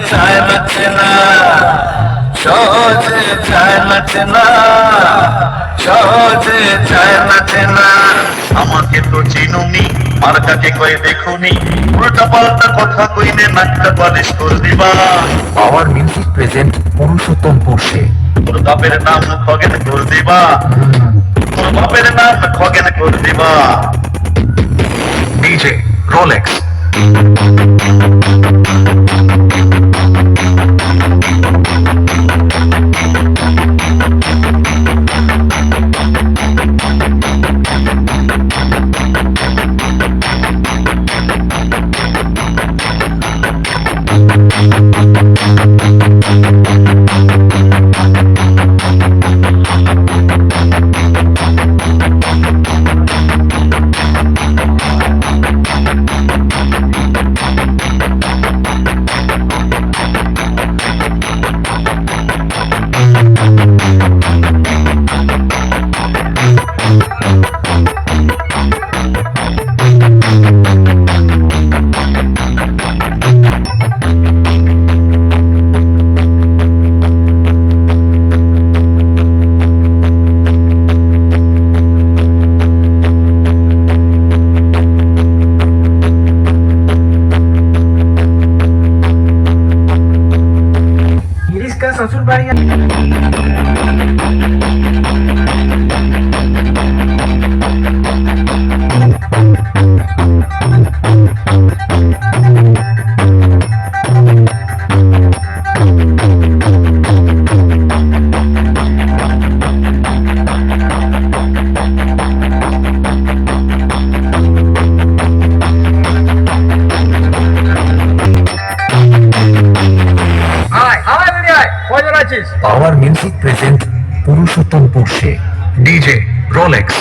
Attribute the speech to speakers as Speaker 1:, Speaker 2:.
Speaker 1: চায় না চেনা, সহজে চায় না চেনা, সহজে চায় না চেনা। আমাকে তো চিনুনি, মার্কাকে কয়ে দেখুনি, উল্টা পাল্টা কথা কইনে নাকটা পালিশ করে দিবা।
Speaker 2: পাওয়ার মিউজিক প্রেজেন্ট পুরুষোত্তম পোষে।
Speaker 1: তোর বাপের নাম খগেন করে দিবা, তোর বাপের নাম খগেন করে দিবা।
Speaker 2: DJ Rolex.
Speaker 3: ससुर बढ़िया।
Speaker 2: পাওয়ার মিউজিক প্রেজেন্ট পুরুষোত্তম পোষে। DJ Rolex.